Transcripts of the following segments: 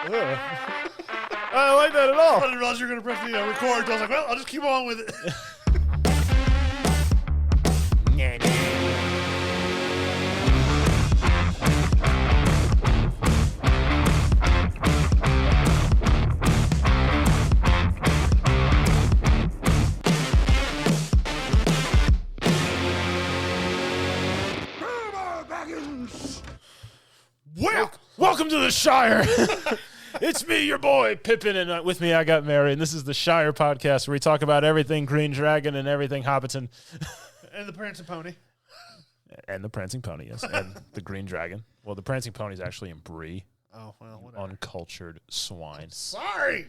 I don't like that at all. I didn't realize you were going to press the record. I was like, well, I'll just keep on with it. Welcome to the Shire. It's me, your boy, Pippin, and with me I got Mary, and this is the Shire podcast where we talk about everything Green Dragon and everything Hobbiton. And the Prancing Pony. And the Prancing Pony, yes, and the Green Dragon. Well, the Prancing Pony is actually in Brie. Oh, well, whatever. Uncultured swine. Sorry.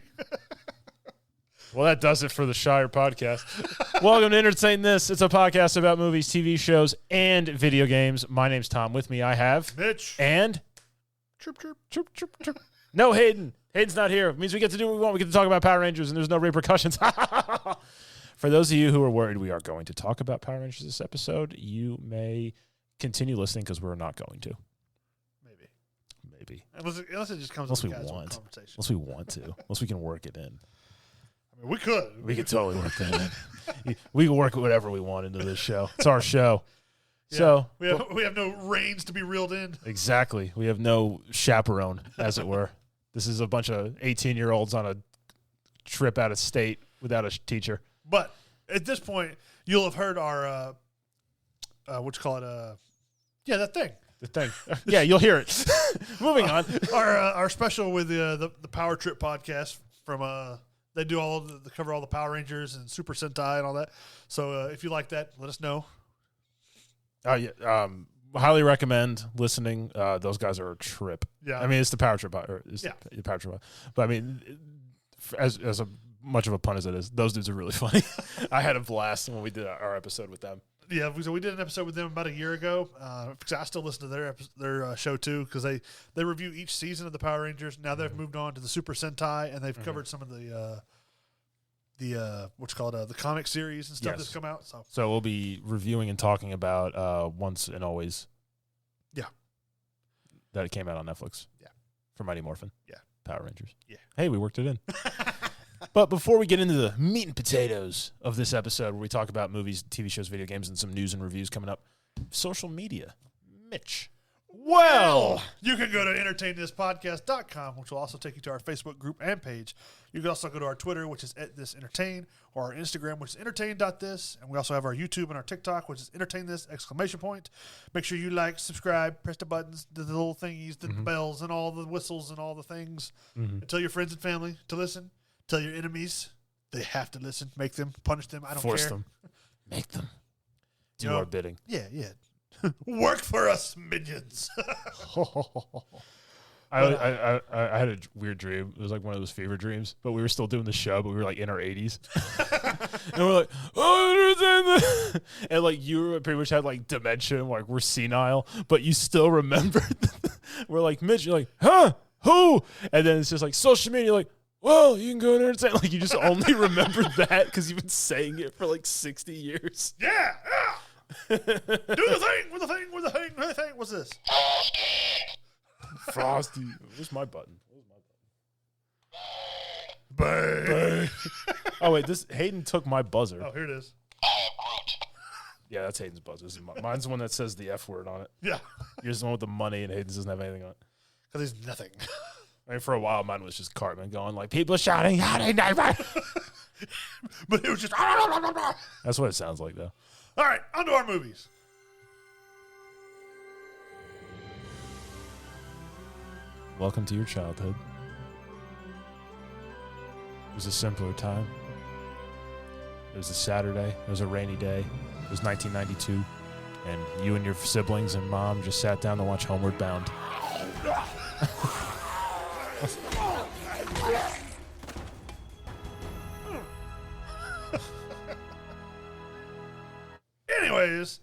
Well, that does it for the Shire podcast. Welcome to Entertain This. It's a podcast about movies, TV shows, and video games. My name's Tom. With me I have... Mitch. And... Chirp, chirp. Chirp, chirp, chirp. No, Hayden. Hayden's not here. It means we get to do what we want. We get to talk about Power Rangers, and there's no repercussions. For those of you who are worried we are going to talk about Power Rangers this episode, you may continue listening because we're not going to. Maybe. Unless it just comes unless up we with want. conversation. Unless we want to. Unless we can work it in. I mean, we could. We could totally work that in. We can work whatever we want into this show. It's our show. Yeah, so we have no reins to be reeled in. Exactly. We have no chaperone, as it were. This is a bunch of 18-year-olds on a trip out of state without a teacher. But at this point, you'll have heard our that thing. The thing. Yeah, you'll hear it. Moving on. Our special with the Power Trip podcast from they do they cover all the Power Rangers and Super Sentai and all that. So if you like that, let us know. Oh yeah. Highly recommend listening. Those guys are a trip. Yeah. I mean, it's the Power Trip. The Power Trip. But I mean, as a much of a pun as it is, those dudes are really funny. I had a blast when we did our episode with them. Yeah, so we did an episode with them about a year ago. Because I still listen to their show too, because they review each season of the Power Rangers. Now they've moved on to the Super Sentai, and they've covered some of the the comic series and stuff that's come out. So we'll be reviewing and talking about Once and Always. Yeah, that it came out on Netflix. Yeah, for Mighty Morphin. Yeah, Power Rangers. Yeah. Hey, we worked it in. But before we get into the meat and potatoes of this episode, where we talk about movies, TV shows, video games, and some news and reviews coming up, social media. Mitch. Well, you can go to entertainthispodcast.com, which will also take you to our Facebook group and page. You can also go to our Twitter, which is @thisentertain, or our Instagram, which is entertain.this. And we also have our YouTube and our TikTok, which is entertainthis! Make sure you like, subscribe, press the buttons, the little thingies, the bells, and all the whistles and all the things. And tell your friends and family to listen. Tell your enemies they have to listen. Make them, punish them. I don't Force care. them. Make them do our bidding. Yeah. Work for us, minions. I had a weird dream. It was like one of those fever dreams, but we were still doing the show, but we were like in our 80s. And we're like, oh, and like you pretty much had like dementia, like we're senile, but you still remembered. We're like, Mitch, you're like, huh? Who? And then it's just like social media, like, well, you can go and entertain. Like you just only remembered that because you've been saying it for like 60 years. Yeah. Do the thing. What's this? Frosty. Where's my button? Bang. Oh, wait. Hayden took my buzzer. Oh, here it is. Yeah, that's Hayden's buzzer. Mine's the one that says the F word on it. Yeah. Yours is the one with the money, and Hayden's doesn't have anything on it. Because he's nothing. I mean, for a while, mine was just Cartman going like, people shouting, but it was just... That's what it sounds like, though. All right, on to our movies. Welcome to your childhood. It was a simpler time. It was a Saturday. It was a rainy day. It was 1992. And you and your siblings and mom just sat down to watch Homeward Bound. Anyways,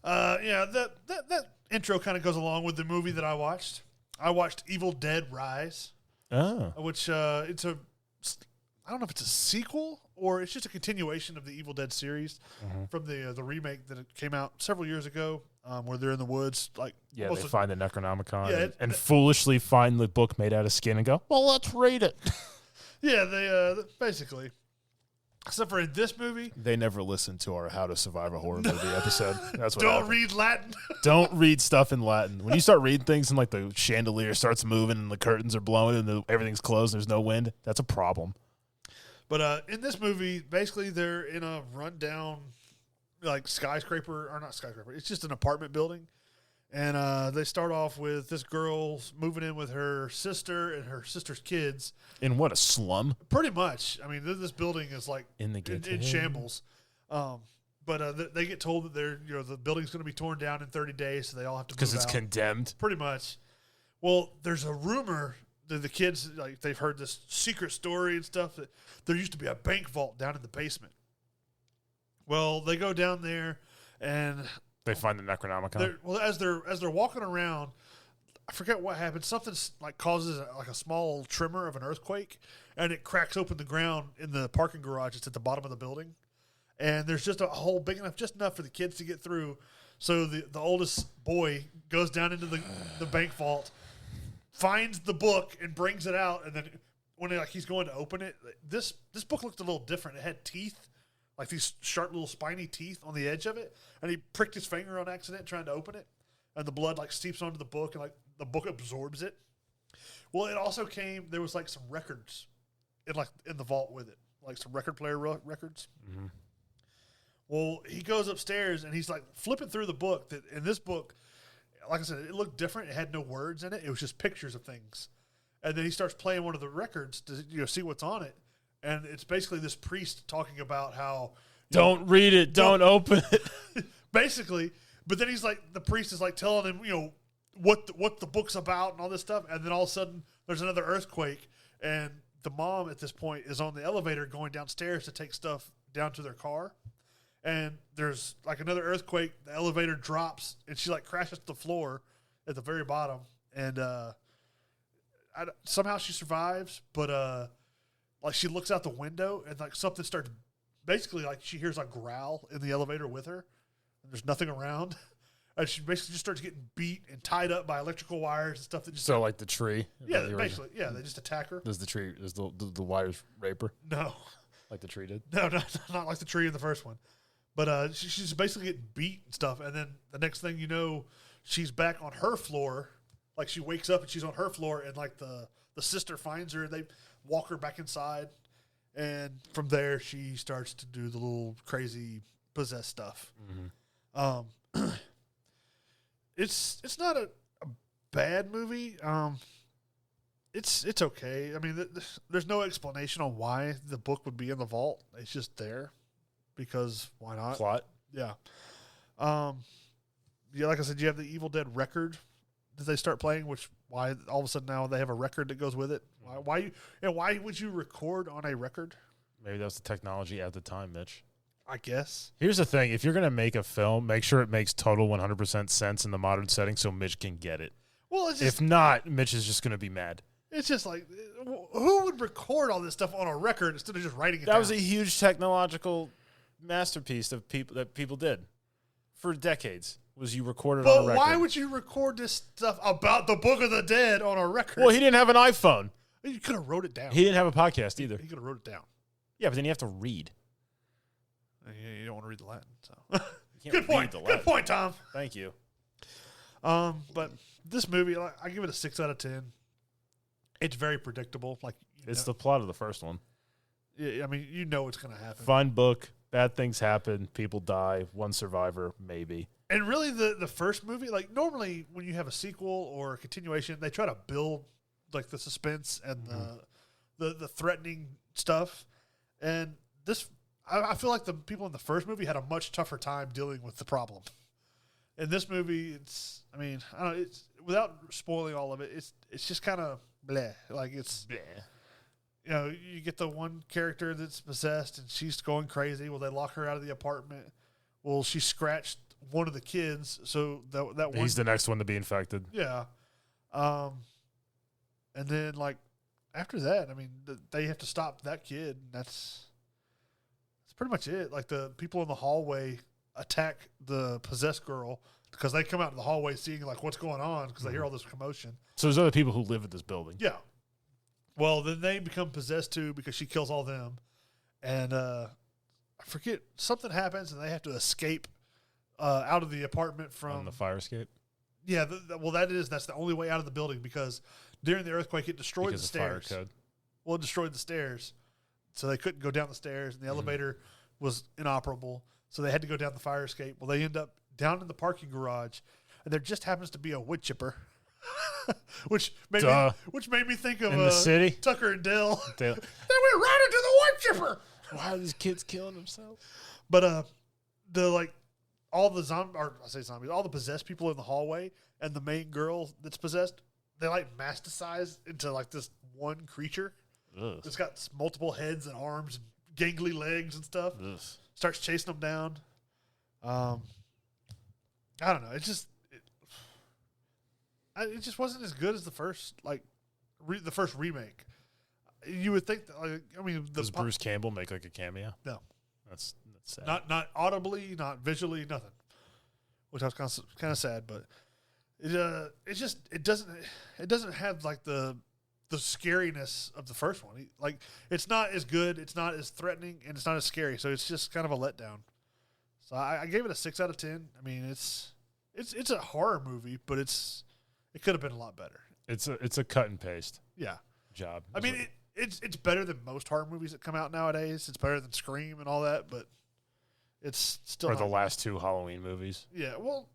that intro kind of goes along with the movie that I watched. I watched Evil Dead Rise, which it's a I don't know if it's a sequel or it's just a continuation of the Evil Dead series from the remake that came out several years ago. where they're in the woods. Like Yeah, almost they find the Necronomicon Yeah, and foolishly find the book made out of skin and go, well, let's read it. yeah, they basically. Except for in this movie, They never listened to our How to Survive a Horror Movie episode. That's what don't happened. read Latin. Don't read stuff in Latin. When you start reading things and like the chandelier starts moving and the curtains are blowing and everything's closed and there's no wind, that's a problem. But in this movie, basically they're in a rundown, like skyscraper, or not skyscraper. It's just an apartment building. And they start off with this girl moving in with her sister and her sister's kids. In what, a slum? Pretty much. I mean, this building is like In the in shambles. But they get told that the building's going to be torn down in 30 days, so they all have to move Because it's out. condemned. Pretty much. Well, there's a rumor that the kids, like, they've heard this secret story and stuff that there used to be a bank vault down in the basement. Well, they go down there and They find the Necronomicon. as they're walking around, I forget what happened. Something like causes a small tremor of an earthquake, and it cracks open the ground in the parking garage. It's at the bottom of the building, and there's just a hole big enough, just enough for the kids to get through. So the oldest boy goes down into the bank vault, finds the book, and brings it out. And then when he's going to open it, this book looked a little different. It had teeth, like these sharp little spiny teeth on the edge of it, and he pricked his finger on accident trying to open it, and the blood like seeps onto the book, and like the book absorbs it. Well, it also there was like some records in the vault with it, like some record player records. Mm-hmm. Well, he goes upstairs and he's like flipping through the book. That in this book, like I said, it looked different. It had no words in it. It was just pictures of things. And then he starts playing one of the records to see what's on it. And it's basically this priest talking about how Don't read it. Don't open it. basically. But then he's like, the priest is like telling him, what the book's about and all this stuff. And then all of a sudden there's another earthquake, and the mom at this point is on the elevator going downstairs to take stuff down to their car. And there's like another earthquake. The elevator drops, and she like crashes to the floor at the very bottom. And somehow she survives, but like she looks out the window, and like something starts. Basically, like she hears a growl in the elevator with her, and there's nothing around. And she basically just starts getting beat and tied up by electrical wires and stuff. That just Like the tree. yeah, basically, yeah, they just attack her. Does the wires rape her? No, Like the tree did? no, not like the tree in the first one. But she's basically getting beat and stuff. And then the next thing you know, she's back on her floor. Like she wakes up and she's on her floor, and like the sister finds her, and they walk her back inside. And from there, she starts to do the little crazy possessed stuff. Mm-hmm. It's not a bad movie. It's okay. I mean, there's no explanation on why the book would be in the vault. It's just there because why not? Plot. Yeah. Yeah, like I said, you have the Evil Dead record that they start playing, which why all of a sudden now they have a record that goes with it. Why would you record on a record? Maybe that was the technology at the time, Mitch. I guess. Here's the thing. If you're going to make a film, make sure it makes total 100% sense in the modern setting so Mitch can get it. Well, it's just, if not, Mitch is just going to be mad. It's just like, who would record all this stuff on a record instead of just writing it down? That was a huge technological masterpiece that people did for decades. Was you recorded on a record. Why would you record this stuff about the Book of the Dead on a record? Well, he didn't have an iPhone. You could have wrote it down. He didn't have a podcast either. He could have wrote it down. Yeah, but then you have to read. You don't want to read the Latin. So. Good point. Good point, Tom. Thank you. But this movie, I give it a 6 out of 10. It's very predictable. Like it's the plot of the first one. Yeah, I mean, you know what's going to happen. Fun book. Bad things happen. People die. One survivor, maybe. And really, the first movie, like normally when you have a sequel or a continuation, they try to build like the suspense and the threatening stuff. And this, I feel like the people in the first movie had a much tougher time dealing with the problem. In this movie, I don't know, it's without spoiling all of it, it's just kind of bleh. Like it's bleh. You get the one character that's possessed and she's going crazy. Well, they lock her out of the apartment. Well, she scratched one of the kids, so that one, he's the next one to be infected. Yeah. And then like after that, I mean, they have to stop that kid. And that's pretty much it. Like the people in the hallway attack the possessed girl, because they come out in the hallway seeing like what's going on because they hear all this commotion. So there's other people who live in this building. Yeah. Well, then they become possessed too because she kills all them, and I forget something happens and they have to escape out of the apartment from On the fire escape. Yeah, that's the only way out of the building because during the earthquake it destroyed the stairs. Fire code. Well, it destroyed the stairs, so they couldn't go down the stairs, and the elevator was inoperable, so they had to go down the fire escape. Well, they end up down in the parking garage, and there just happens to be a wood chipper, which made me think of in the city? Tucker and Dale. They went right into the wood chipper. Why are these kids killing themselves? But all the zombies, all the possessed people in the hallway, and the main girl that's possessed, they like masticize into like this one creature. Ugh. It's got multiple heads and arms and gangly legs and stuff. Ugh. Starts chasing them down. I don't know. It just wasn't as good as the first the first remake. You would think that, does Bruce Campbell make like a cameo? No, that's sad. Not audibly, not visually, nothing. Which I was kind of sad, but it doesn't have like the scariness of the first one. It's not as good, it's not as threatening, and it's not as scary. So it's just kind of a letdown. So I gave it a 6 out of 10. I mean, it's a horror movie, but it could have been a lot better. It's a cut and paste. Yeah. Job. I mean, it's better than most horror movies that come out nowadays. It's better than Scream and all that, but it's still or the last 2 Halloween movies. Yeah. Well.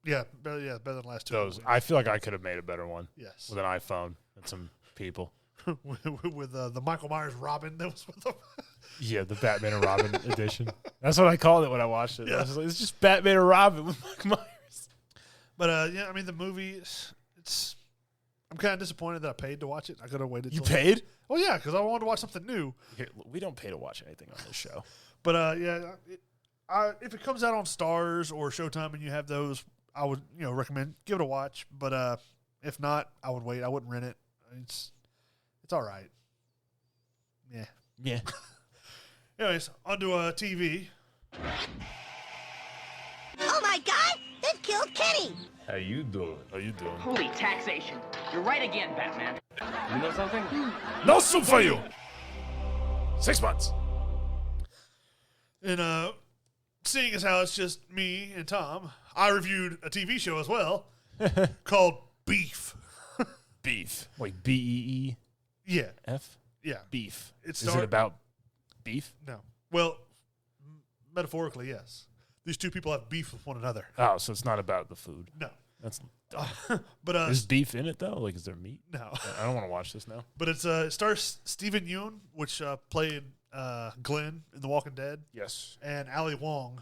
Yeah. Better than the last 2. Those. I feel like I could have made a better one. Yes. With an iPhone and some people. with the Michael Myers Robin that was with them. Yeah, the Batman and Robin edition. That's what I called it when I watched it. Yeah. I was like, it's just Batman and Robin with Michael Myers. But I mean, the movie, I'm kind of disappointed that I paid to watch it. I could have waited. You paid? Oh yeah, because I wanted to watch something new. Here, we don't pay to watch anything on this show. But if it comes out on Stars or Showtime and you have those, I would recommend give it a watch. But if not, I would wait. I wouldn't rent it. It's all right. Yeah. Yeah. Anyways, onto TV. Oh my God! They've killed Kenny. How you doing? Holy taxation. You're right again, Batman. You know something? No soup for you. 6 months. And seeing as how it's just me and Tom, I reviewed a TV show as well called Beef. Beef. Like BEEF? Yeah. Yeah. Beef. Is it about beef? No. Well, metaphorically, yes. These two people have beef with one another. Oh, so it's not about the food. No. That's dumb. But is beef in it though? Like, is there meat? No. I don't want to watch this now. But it stars Stephen Yeun, which played Glenn in The Walking Dead. Yes. And Ali Wong,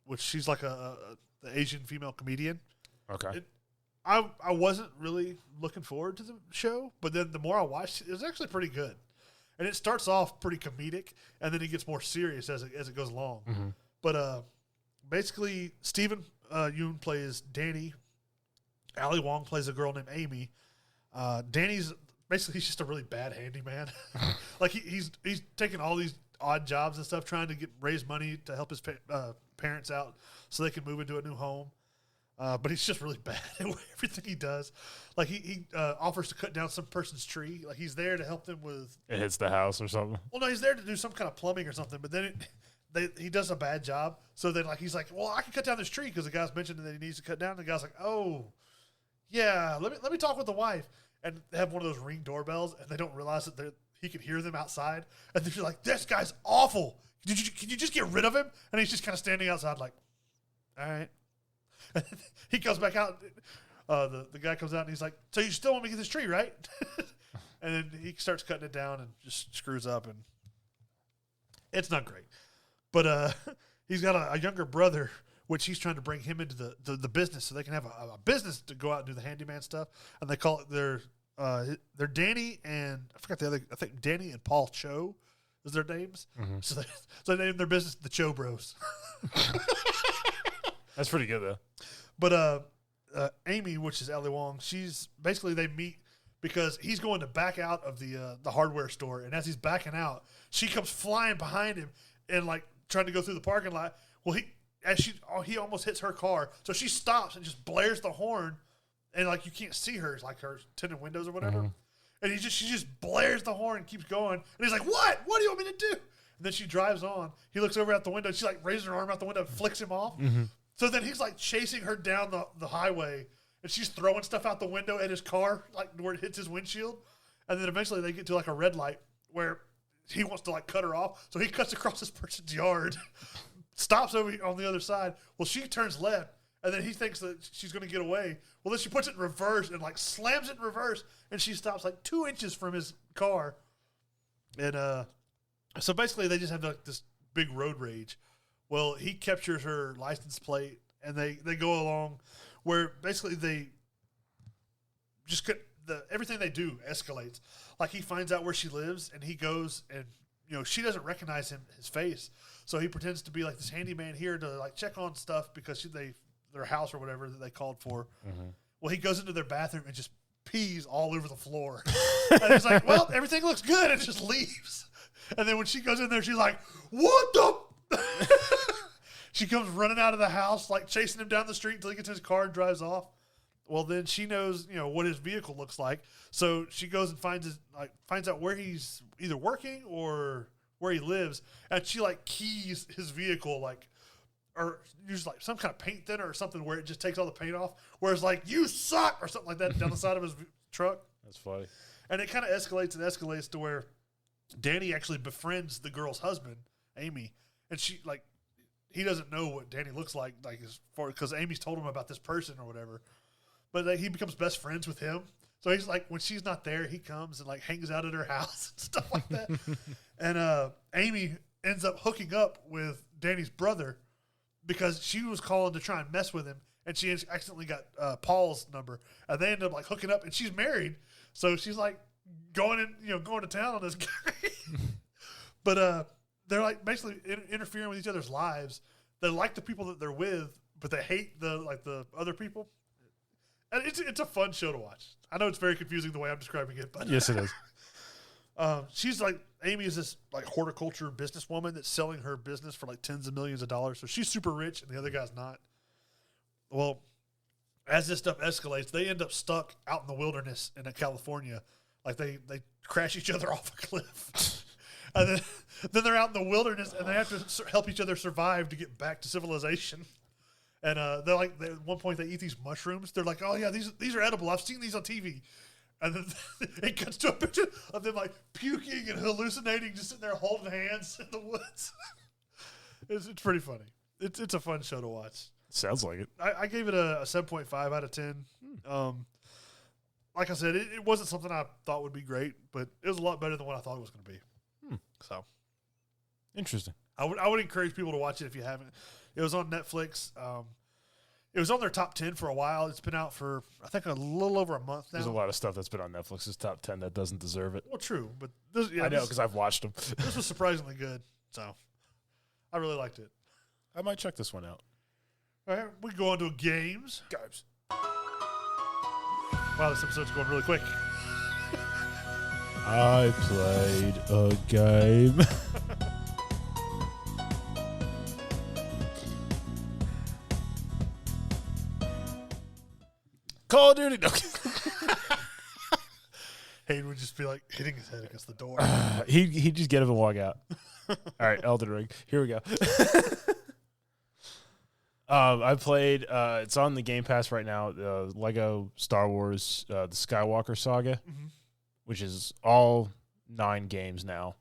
which she's like the Asian female comedian. Okay. I wasn't really looking forward to the show, but then the more I watched, it was actually pretty good. And it starts off pretty comedic, and then it gets more serious as it goes along. Mm-hmm. But basically, Stephen Yeun plays Danny. Ali Wong plays a girl named Amy. Danny's basically he's just a really bad handyman. Like he's taking all these odd jobs and stuff, trying to raise money to help his parents out so they can move into a new home. But he's just really bad at everything he does. Like he offers to cut down some person's tree. Like he's there to help them with. It hits the house or something. Well, no, he's there to do some kind of plumbing or something. But then he does a bad job. So then he's like, well, I can cut down this tree because the guy's mentioned that he needs to cut down. And the guy's like, oh, yeah, let me talk with the wife. And they have one of those Ring doorbells, and they don't realize that he can hear them outside. And they're like, this guy's awful. Can you just get rid of him? And he's just kind of standing outside like, all right. He comes back out. The guy comes out and he's like, so you still want me to get this tree, right? And then he starts cutting it down and just screws up. And it's not great. But he's got a younger brother, which he's trying to bring him into the business so they can have a business to go out and do the handyman stuff. And they call it they're Danny and I forgot the other. I think Danny and Paul Cho is their names. Mm-hmm. So they named their business the Cho Bros. That's pretty good though. But Amy, which is Ali Wong, she's basically they meet because he's going to back out of the hardware store, and as he's backing out, she comes flying behind him and like trying to go through the parking lot. Well, he almost hits her car, so she stops and just blares the horn, and like you can't see her, it's like her tinted windows or whatever. And she just blares the horn and keeps going, and he's like, "What? What do you want me to do?" And then she drives on. He looks over out the window. She like raises her arm out the window and flicks him off. So then he's like chasing her down the highway, and she's throwing stuff out the window at his car, like where it hits his windshield. And then eventually they get to like a red light where he wants to like cut her off. So he cuts across this person's yard, stops over on the other side. Well, she turns left, and then he thinks that she's going to get away. Well, then she puts it in reverse and like slams it in reverse, and she stops like 2 inches from his car. And so basically they just have like this big road rage. Well, he captures her license plate, and they go along where basically they just everything they do escalates. Like he finds out where she lives, and he goes, and she doesn't recognize his face, so he pretends to be like this handyman here to like check on stuff because their house or whatever that they called for. Well, he goes into their bathroom and just pees all over the floor, and it's like, well, everything looks good, and just leaves. And then when she goes in there, she's like, "What the?" She comes running out of the house, like chasing him down the street until he gets his car and drives off. Well, then she knows, what his vehicle looks like. So she goes and finds out where he's either working or where he lives. And she like keys his vehicle, or uses like some kind of paint thinner or something where it just takes all the paint off. Whereas like, "You suck," or something like that down the side of his truck. That's funny. And it kind of escalates to where Danny actually befriends the girl's husband, Amy. And he doesn't know what Danny looks like because Amy's told him about this person or whatever. But he becomes best friends with him. So he's like, when she's not there, he comes and like hangs out at her house and stuff like that. And Amy ends up hooking up with Danny's brother because she was calling to try and mess with him, and she accidentally got Paul's number, and they end up like hooking up, and she's married, so she's like going to town on this guy. But they're like basically interfering with each other's lives. They like the people that they're with, but they hate the other people. And it's a fun show to watch. I know it's very confusing the way I'm describing it, but Yes, it is. She's like, Amy is this like horticulture businesswoman that's selling her business for like tens of millions of dollars. So she's super rich, and the other guy's not. Well, as this stuff escalates, they end up stuck out in the wilderness in California. Like they crash each other off a cliff. And then they're out in the wilderness, and they have to help each other survive to get back to civilization. And they're like, at one point they eat these mushrooms. They're like, "Oh yeah, these are edible. I've seen these on TV." And then it cuts to a picture of them like puking and hallucinating, just sitting there holding hands in the woods. It's pretty funny. It's a fun show to watch. Sounds like it. I gave it a 7.5 out of 10. Like I said, it wasn't something I thought would be great, but it was a lot better than what I thought it was going to be. So Interesting. I would encourage people to watch it if you haven't. It was on Netflix. It was on their top 10 for a while. It's been out for, I think, a little over a month now. There's a lot of stuff that's been on Netflix's top 10 that doesn't deserve it. Well, true, but I know because I've watched them. This was surprisingly good, so I really liked it. I might check this one out. All right, we go on to games. Guys. Wow, this episode's going really quick. I played a game. Call of Duty. No. Hayden would just be like hitting his head against the door. He'd just get up and walk out. All right, Elden Ring. Here we go. I played. It's on the Gamepass right now. Lego Star Wars, the Skywalker Saga, which is all 9 games now.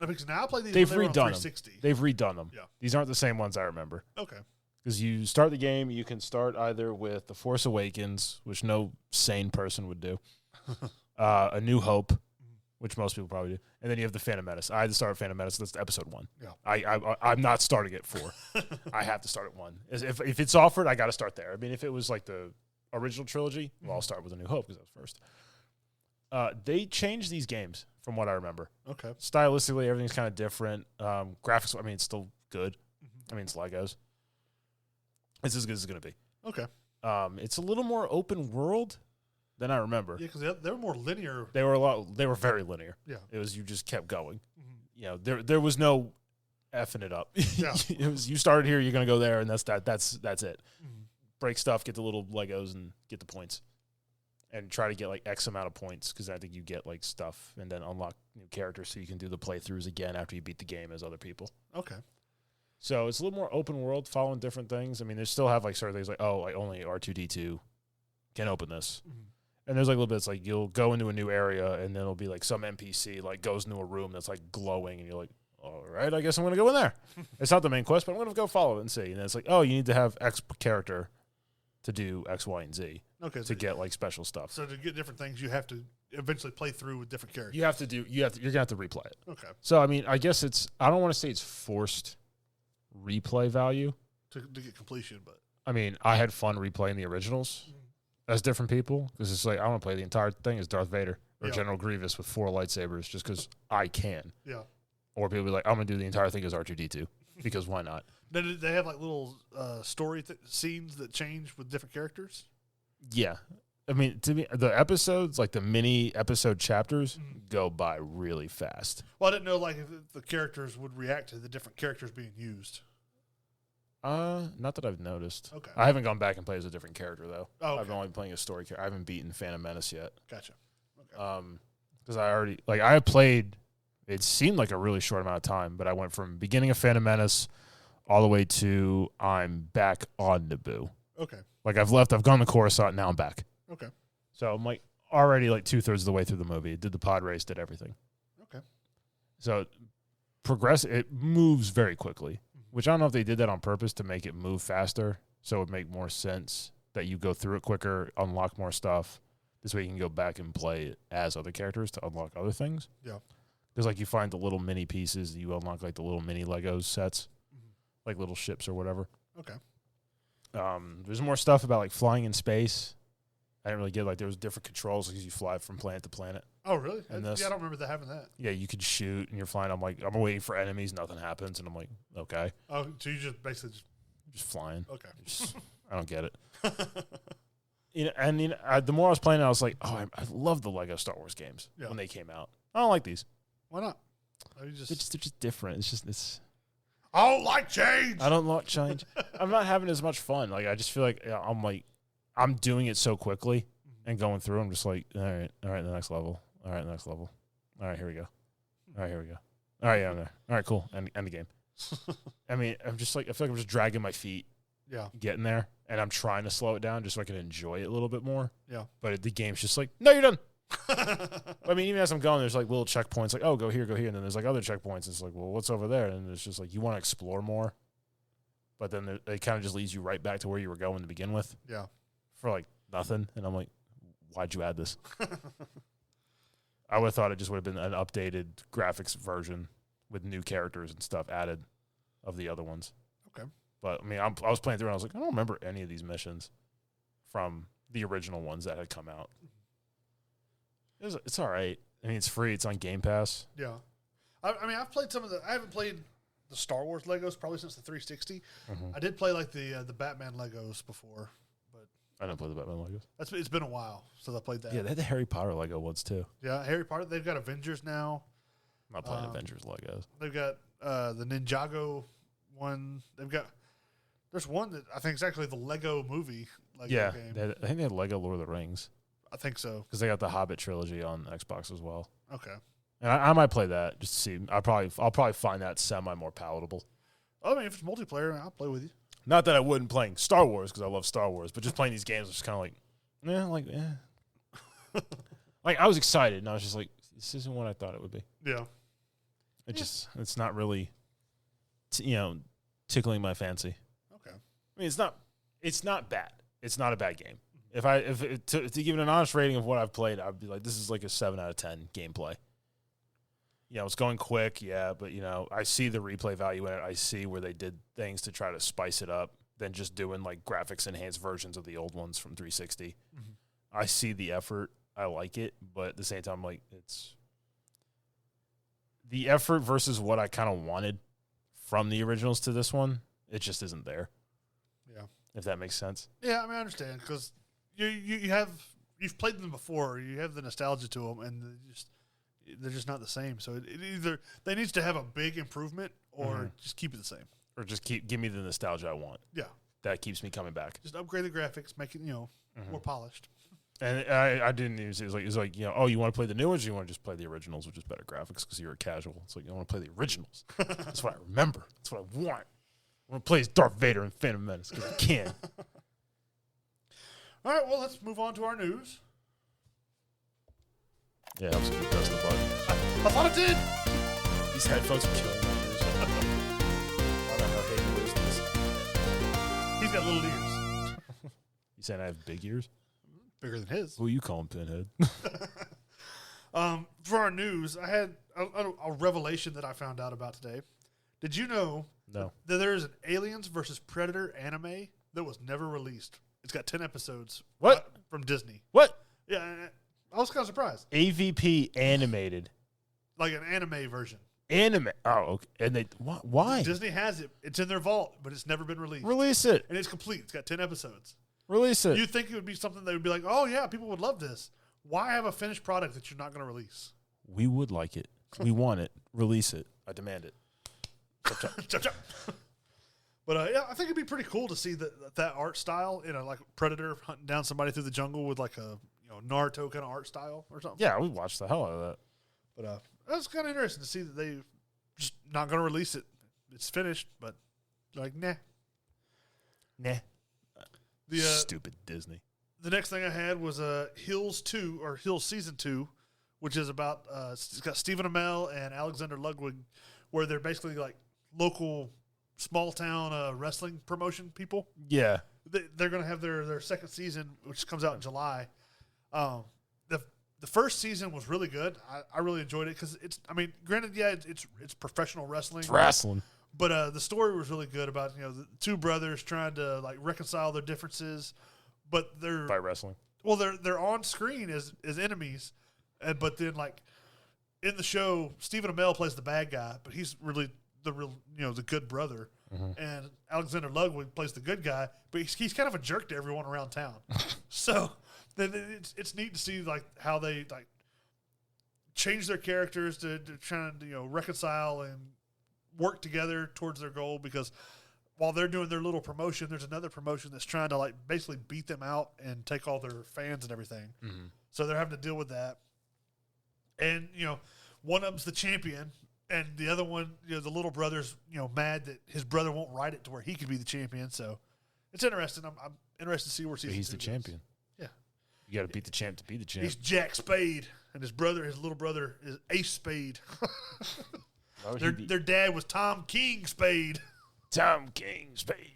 No, because now I play these. They've when they were on redone 360. them. They've redone them. Yeah. These aren't the same ones I remember. Okay. Because you start the game, you can start either with The Force Awakens, which no sane person would do, A New Hope, which most people probably do, and then you have the Phantom Menace. I had to start with Phantom Menace. That's episode 1. Yeah. I'm not starting at 4. I have to start at 1. If it's offered, I got to start there. I mean, if it was like the original trilogy, well, I'll start with A New Hope because that was first. They changed these games from what I remember. Okay. Stylistically, everything's kind of different. Graphics, I mean, it's still good. I mean, it's Legos. It's as good as it's going to be. Okay. It's a little more open world than I remember. Yeah, because they were more linear. They were very linear. Yeah. It was, you just kept going. You know, there was no effing it up. Yeah. You started here, you're gonna go there, and that's it. Mm-hmm. Break stuff, get the little Legos, and get the points, and try to get like X amount of points because I think you get like stuff, and then unlock new characters so you can do the playthroughs again after you beat the game as other people. Okay. So it's a little more open world, following different things. I mean, they still have like certain things like, oh, like only R2D2 can open this. Mm-hmm. And there's like little bits like you'll go into a new area and then it'll be like some NPC like goes into a room that's like glowing and you're like, all right, I guess I'm going to go in there. It's not the main quest, but I'm going to go follow it and see. And then it's like, oh, you need to have X character to do X, Y, and Z to get like special stuff. So to get different things, you have to eventually play through with different characters. You're going to have to replay it. Okay. So, I mean, I guess I don't want to say it's forced replay value. To get completion, but. I mean, I had fun replaying the originals. As different people, because it's like I want to play the entire thing as Darth Vader or General Grievous with 4 lightsabers just because I can. Yeah. Or people be like, I'm going to do the entire thing as R2D2 because why not? Then they have like little story scenes that change with different characters? Yeah. I mean, to me, the episodes, like the mini episode chapters, go by really fast. Well, I didn't know like if the characters would react to the different characters being used. Not that I've noticed. Okay. I haven't gone back and played as a different character though. Oh, okay. I've only been playing a story character. I haven't beaten Phantom Menace yet. Gotcha. Okay. Because I played. It seemed like a really short amount of time, but I went from beginning of Phantom Menace all the way to I'm back on Naboo. Okay. Like I've gone to Coruscant, now I'm back. Okay. So I'm like already like 2/3 of the way through the movie. Did the pod race, did everything. Okay. So it moves very quickly. Which I don't know if they did that on purpose to make it move faster, so it would make more sense that you go through it quicker, unlock more stuff. This way you can go back and play it as other characters to unlock other things. Yeah. Because like you find the little mini pieces, you unlock like the little mini Legos sets, like little ships or whatever. Okay. There's more stuff about like flying in space. I didn't really get like there was different controls because you fly from planet to planet. Oh, really? Yeah, And I don't remember having that. Yeah, you could shoot and you're flying. I'm waiting for enemies, nothing happens, and I'm like, okay. Oh, so you just basically Just flying. okay. I don't get it. The more I was playing it, I was like, oh, I love the Lego Star Wars games when they came out. I don't like these. Why not? They're just different. It's I don't like change. I don't like change. I'm not having as much fun. Like I just feel like I'm doing it so quickly and going through. I'm just like, all right, the next level. All right, the next level. All right, here we go. All right, here we go. All right, yeah, I'm there. All right, cool. End the game. I mean, I'm just like, I feel like I'm just dragging my feet. Yeah. Getting there, and I'm trying to slow it down just so I can enjoy it a little bit more. Yeah. But the game's just like, no, you're done. I mean, even as I'm going, there's like little checkpoints, like, oh, go here, and then there's like other checkpoints. It's like, well, what's over there? And it's just like you want to explore more, but then it kind of just leads you right back to where you were going to begin with. Yeah. For like nothing, and I'm like, why'd you add this? I would have thought it just would have been an updated graphics version with new characters and stuff added of the other ones. Okay. But, I mean, I was playing through and I was like, I don't remember any of these missions from the original ones that had come out. It's all right. I mean, it's free. It's on Gamepass. Yeah. I mean, I've played I haven't played the Star Wars Legos probably since the 360. Mm-hmm. I did play like the Batman Legos before, but I didn't play the Batman Legos. it's been a while since I played that. Yeah, they had the Harry Potter Lego ones, too. Yeah, Harry Potter. They've got Avengers now. I'm not playing Avengers Legos. They've got the Ninjago one. There's one that I think is actually the Lego movie Lego game. I think they had Lego Lord of the Rings. I think so. Because they got the Hobbit trilogy on Xbox as well. Okay. And I might play that just to see. I'll probably find that semi more palatable. I mean, if it's multiplayer, I'll play with you. Not that I wouldn't playing Star Wars because I love Star Wars, but just playing these games was kind of like, like I was excited and I was just like, this isn't what I thought it would be. Yeah. It's not really, tickling my fancy. Okay. I mean, it's not bad. It's not a bad game. To give it an honest rating of what I've played, I'd be like, this is like a 7 out of 10 gameplay. It's going quick, yeah, but I see the replay value in it. I see where they did things to try to spice it up than just doing like graphics enhanced versions of the old ones from 360. Mm-hmm. I see the effort. I like it, but at the same time, like it's the effort versus what I kind of wanted from the originals to this one. It just isn't there. Yeah, if that makes sense. Yeah, I mean I understand because you've played them before. You have the nostalgia to them, and they're just not the same. So it either they needs to have a big improvement, or just keep it the same. Or just give me the nostalgia I want. Yeah. That keeps me coming back. Just upgrade the graphics, make it, more polished. And I didn't even say, it's like, oh, you want to play the new ones or you want to just play the originals, which is better graphics because you're a casual. It's like, you want to play the originals. That's what I remember. That's what I want. I want to play as Darth Vader in Phantom Menace because I can. All right, well, let's move on to our news. Yeah, helps if you press the button. I thought it did. These headphones are killing my ears. I don't know how Hayden wears this. He's got little ears. You saying I have big ears? Bigger than his. Who you calling Pinhead? For our news, I had a revelation that I found out about today. Did you know No. that there's an Aliens versus Predator anime that was never released? It's got 10 episodes. What? From Disney. What? Yeah, I was kind of surprised. AVP animated. Like an anime version. Anime. Oh, okay. And they, why? Disney has it. It's in their vault, but it's never been released. Release it. And it's complete. It's got 10 episodes. Release it. You'd think it would be something they would be like, oh, yeah, people would love this. Why have a finished product that you're not going to release? We would like it. We want it. Release it. I demand it. Chop, chop. Chop, chop. But yeah, I think it'd be pretty cool to see that art style in a like Predator hunting down somebody through the jungle with like a Naruto kind of art style or something. Yeah, we watched the hell out of that. But that's kind of interesting to see that they just not going to release it. It's finished, but like nah. The Stupid Disney. The next thing I had was Hills 2 or Hills Season 2, which is about it's got Stephen Amell and Alexander Ludwig, where they're basically like local small town wrestling promotion people. Yeah. They're going to have their second season, which comes out in July. The first season was really good. I really enjoyed it because granted, yeah, it's professional wrestling. It's wrestling. But the story was really good about the two brothers trying to like reconcile their differences, but they're By wrestling. Well, they're on screen as enemies, but then like in the show, Stephen Amell plays the bad guy, but he's really the good brother, and Alexander Ludwig plays the good guy, but he's kind of a jerk to everyone around town. So then it's neat to see like how they like change their characters to try and reconcile and work together towards their goal, because while they're doing their little promotion, there's another promotion that's trying to like basically beat them out and take all their fans and everything. Mm-hmm. So they're having to deal with that. And, one of them's the champion, and the other one, the little brother's, mad that his brother won't ride it to where he could be the champion. So it's interesting. I'm interested to see where season 2 He's the goes. champion. Yeah. You got to beat the champ to be the champ. He's Jack Spade, and his little brother is Ace Spade. Their dad was Tom King Spade. Tom King Spade.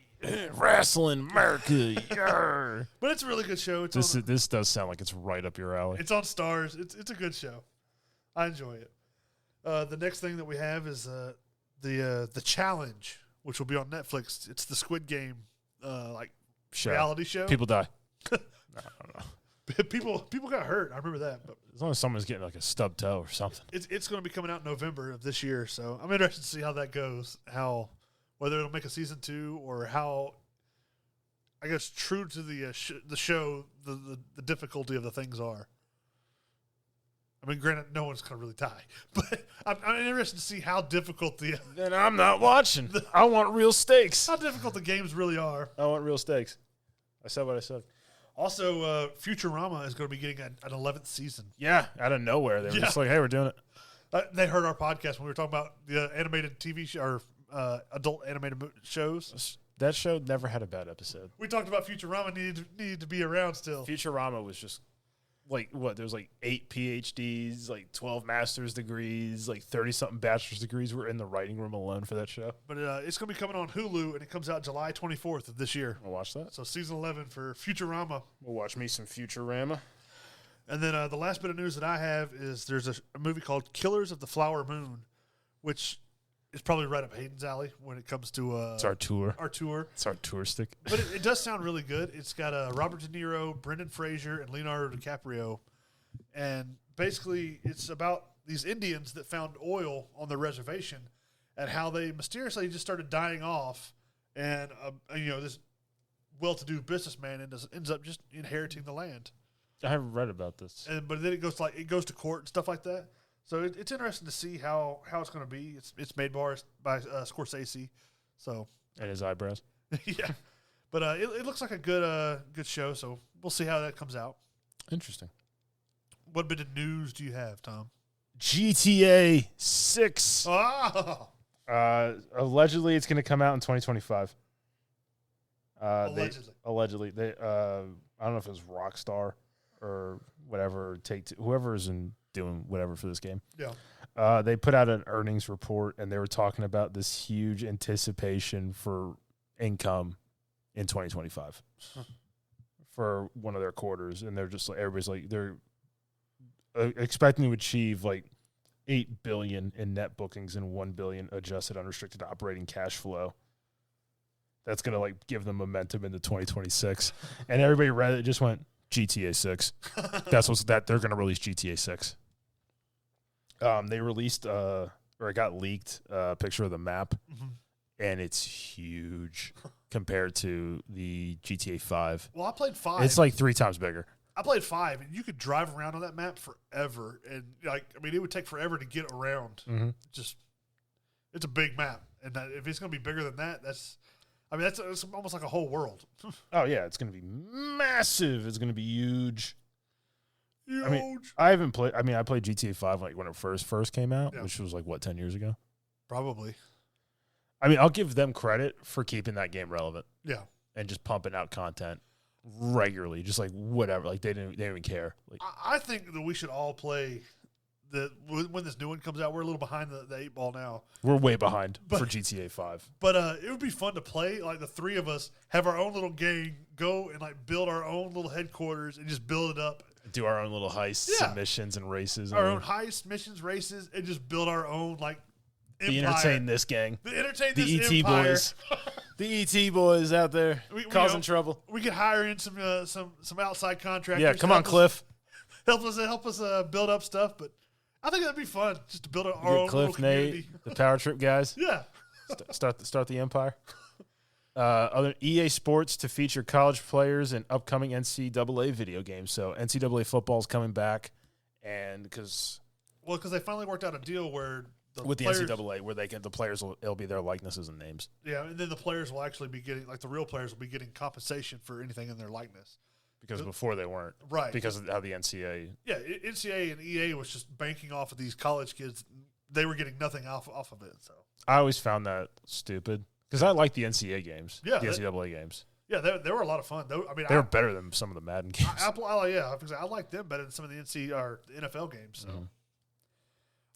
Wrestling America. Yarr. But it's a really good show. This does sound like it's right up your alley. It's on Stars. It's a good show. I enjoy it. The next thing that we have is the Challenge, which will be on Netflix. It's the Squid Game reality show. People die. I don't know. People got hurt. I remember that. But as long as someone's getting like a stub toe or something. It's going to be coming out in November of this year, so I'm interested to see how that goes. Whether it'll make a season 2 or how, I guess, true to the show the difficulty of the things are. Granted, no one's going to really die, but I'm interested to see how difficult Then I'm not watching. I want real stakes. How difficult the games really are. I want real stakes. I said what I said. Also, Futurama is going to be getting an 11th season. Yeah, out of nowhere. They were just like, hey, we're doing it. They heard our podcast when we were talking about the animated TV show or adult animated shows. That show never had a bad episode. We talked about Futurama needed to be around still. Futurama was just like, what? There was like 8 PhDs, like 12 master's degrees, like 30-something bachelor's degrees were in the writing room alone for that show. But it's going to be coming on Hulu, and it comes out July 24th of this year. We'll watch that. So season 11 for Futurama. We'll watch me some Futurama. And then the last bit of news that I have is there's a movie called Killers of the Flower Moon, which is probably right up Hayden's alley when it comes to it's our tour. It's our tour stick. But it does sound really good. It's got Robert De Niro, Brendan Fraser, and Leonardo DiCaprio. And basically it's about these Indians that found oil on their reservation and how they mysteriously just started dying off. And, this well-to-do businessman ends up just inheriting the land. I haven't read about this. But then it goes to court and stuff like that. So it's interesting to see how it's going to be. It's made by Scorsese, so And his eyebrows. yeah. But it looks like a good show. So we'll see how that comes out. Interesting. What bit of news do you have, Tom? GTA 6. Oh, Allegedly, it's going to come out in 2025. allegedly. They I don't know if it's Rockstar or whatever. Whoever is doing whatever for this game. Yeah. They put out an earnings report, and they were talking about this huge anticipation for income in 2025 for one of their quarters, and they're just like everybody's like they're expecting to achieve like $8 billion in net bookings and $1 billion adjusted unrestricted operating cash flow. That's gonna like give them momentum into 2026, and everybody read it just went GTA 6. They're gonna release GTA 6. They released or it got leaked a picture of the map, and it's huge compared to the GTA 5. Well, I played 5. It's like 3 times bigger. I played 5, and you could drive around on that map forever, and it would take forever to get around. Mm-hmm. It's a big map, and if it's going to be bigger than that, that's almost like a whole world. Oh yeah, it's going to be massive. It's going to be huge. Huge. I mean, I played GTA 5 like when it first came out, Yeah. which was like 10 years ago. Probably. I mean, I'll give them credit for keeping that game relevant. Yeah. And just pumping out content regularly, just like whatever. Like they didn't even care. Like I think that we should all play when this new one comes out. We're a little behind the 8 ball now. we're way behind But- for GTA 5. But it would be fun to play. Like the 3 of us have our own little gang, go and like build our own little headquarters and just build it up. Do our own little heists Yeah. and missions and races. Our and own heists, missions, races, and just build our own like the empire. entertain this gang. Entertain The this ET empire. boys. The ET boys out there We causing trouble. We could hire in some outside contractors. Yeah, to come on, help us- Cliff. Help us build up stuff. But I think that'd be fun just to build our Get own little Cliff, Nate, community. the Power Trip guys. Yeah. Start the empire. Other EA Sports to feature college players in upcoming NCAA video games. So NCAA football is coming back, and because They finally worked out a deal where with the players, NCAA, where the players it'll be their likenesses and names. yeah, and then the players will actually be getting the real players will be getting compensation for anything in their likeness. Because before they weren't, Right. Because of how the NCAA. Yeah, NCAA and EA was just banking off of these college kids. They were getting nothing off of it. So I always found that stupid because I like the NCAA games. Yeah, the NCAA games. yeah, they were a lot of fun. They were better than some of the Madden games. I like them better than some of the NFL games. So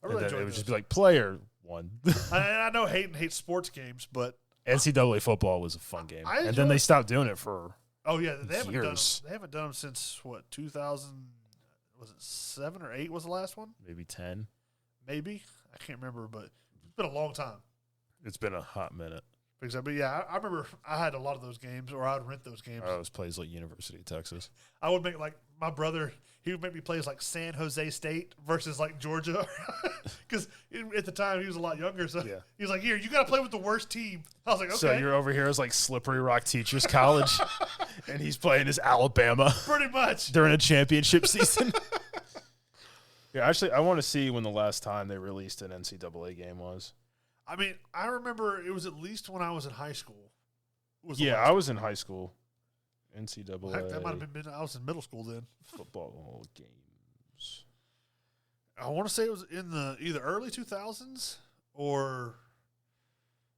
I really And then enjoyed it would those. just be like player 1. I know Hayden hates sports games, but NCAA football was a fun game, I and enjoy then they it. stopped doing it for they haven't done them. years. They haven't done them since what 2000? Was it 7 or 8? Was the last one? maybe 10. Maybe I can't remember, but it's been a long time. It's been a hot minute. Because I remember I had a lot of those games, or I'd rent those games. I always plays like University of Texas. I would make my brother. He would make me play as San Jose State versus Georgia, because at the time he was a lot younger. So Yeah. he was like, "Here, you got to play with the worst team." I was like, "Okay." So you're over here as Slippery Rock Teachers College, and he's playing as Alabama pretty much. during a championship season. Yeah, actually, I want to see when the last time they released an NCAA game was. I mean, I remember it was at least when I was in high school. Yeah, I was in high school. NCAA. Heck, that might have been. I was in middle school then. Football games. I want to say it was in the either early 2000s or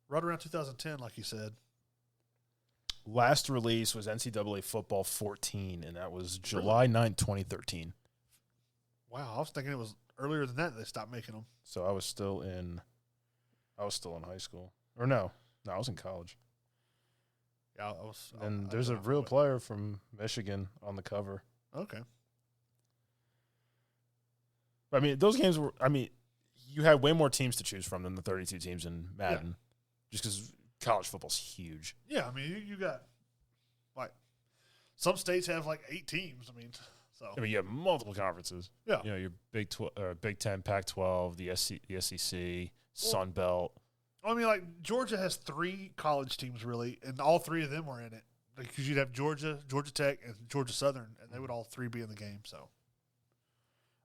right around 2010, like you said. Last release was NCAA Football 14, and that was July 9th, 2013. Wow, I was thinking it was earlier than that they stopped making them. So I was still in high school. Or no, I was in college. Yeah, I was. And I there's a don't know real what- player from Michigan on the cover. Okay. I mean, those games were. I mean, you had way more teams to choose from than the 32 teams in Madden, just because college football's huge. Yeah, I mean, you got some states have 8 teams. I mean, so I mean, you have multiple conferences. yeah. You know, your Big 10, Pac-12, the SEC, Sun Belt. I mean, Georgia has 3 college teams really, and all 3 of them were in it. Because you'd have Georgia, Georgia Tech, and Georgia Southern, and they would all 3 be in the game. So,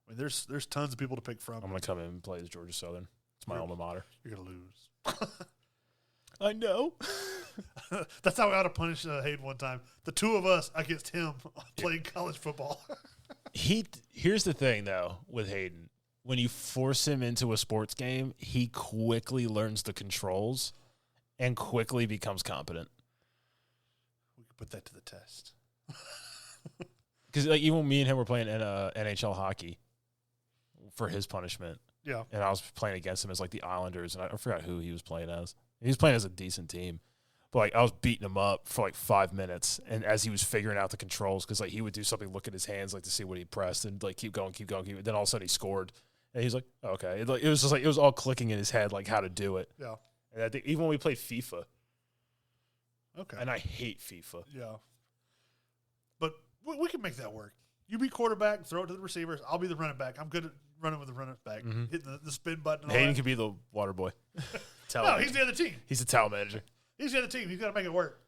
I mean, there's tons of people to pick from. I'm going to come in and play as Georgia Southern. It's my alma mater. You're going to lose. I know. That's how we ought to punish Hayden one time. The two of us against him playing college football. Here's the thing, though, with Hayden. When you force him into a sports game, he quickly learns the controls and quickly becomes competent. We could put that to the test. Because like, even when me and him were playing in NHL hockey for his punishment, Yeah. and I was playing against him as like the Islanders, and I forgot who he was playing as. He was playing as a decent team. But like I was beating him up for like 5 minutes, and as he was figuring out the controls, because like he would do something, look at his hands, like to see what he pressed, and like keep going. Then all of a sudden he scored, and he's like, oh, "Okay." It was just like it was all clicking in his head, like how to do it. Yeah. And I think even when we played FIFA, Okay. and I hate FIFA. Yeah. But we can make that work. You be quarterback, throw it to the receivers. I'll be the running back. I'm good at running with the running back, hitting the spin button. And all Hayden that. could be the water boy. No, he's the other team. He's the towel manager. He's the other team. He's got to make it work.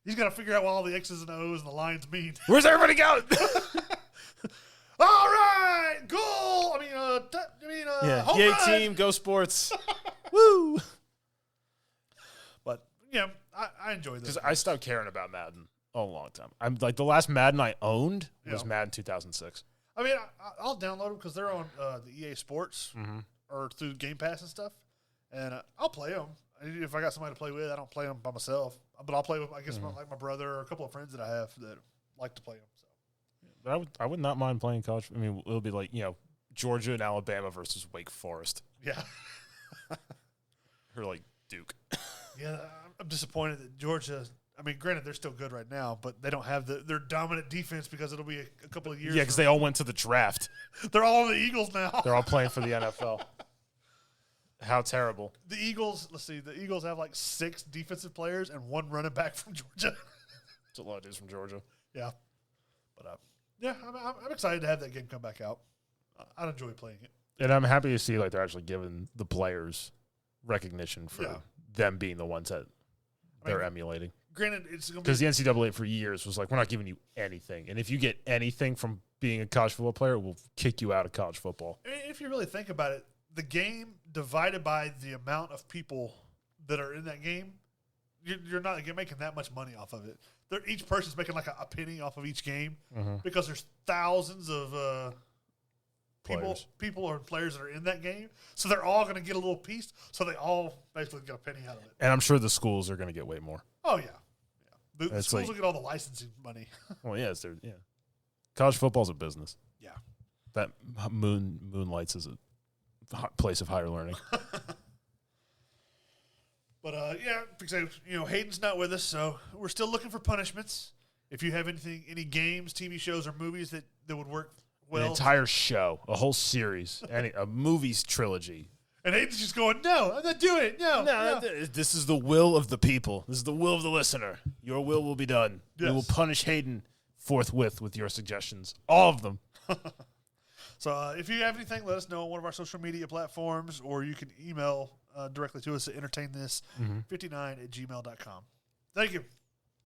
He's got to figure out what all the X's and O's and the lines mean. Where's everybody going? All right, goal. Home Yay run. team, go sports. Woo! But yeah, I enjoy this. Because I stopped caring about Madden a long time. I'm like the last Madden I owned was Yeah. Madden 2006. I mean, I'll download them because they're on the EA Sports or through Gamepass and stuff, and I'll play them. If I got somebody to play with, I don't play them by myself, but I'll play with, I guess, my brother or a couple of friends that I have that like to play them. So. But I would not mind playing college. I mean, it'll be like Georgia and Alabama versus Wake Forest, Yeah, or like Duke. yeah. I'm disappointed that Georgia. I mean, granted, they're still good right now, but they don't have their dominant defense because it'll be a couple of years. Yeah, because they all went to the draft. They're all on the Eagles now. They're all playing for the NFL. How terrible. The Eagles, let's see, the Eagles have like 6 defensive players and 1 running back from Georgia. It's a lot of dudes from Georgia. Yeah. But, yeah, I'm excited to have that game come back out. I'd enjoy playing it. And I'm happy to see like they're actually giving the players recognition for them being the ones that they're emulating. Granted, it's going to Because the NCAA for years was like, we're not giving you anything. And if you get anything from being a college football player, we'll kick you out of college football. if you really think about it, the game divided by the amount of people that are in that game, you're making that much money off of it. Each person's making like a penny off of each game because there's thousands of people or players that are in that game. So they're all going to get a little piece. So they all basically get a penny out of it. And I'm sure the schools are going to get way more. Oh, yeah. The It's schools like- will get all the licensing money. Well, college football's a business. Yeah. That moonlights as a place of higher learning. But, because, Hayden's not with us, so we're still looking for punishments. If you have any games, TV shows, or movies that would work well. An entire show, a whole series, a movies trilogy. And Hayden's just going, no, I'm not doing it. No. This is the will of the people. This is the will of the listener. Your will will be done. Yes. We will punish Hayden forthwith with your suggestions. All of them. So if you have anything, let us know on one of our social media platforms, or you can email directly to us at entertainthis59@gmail.com. Thank you.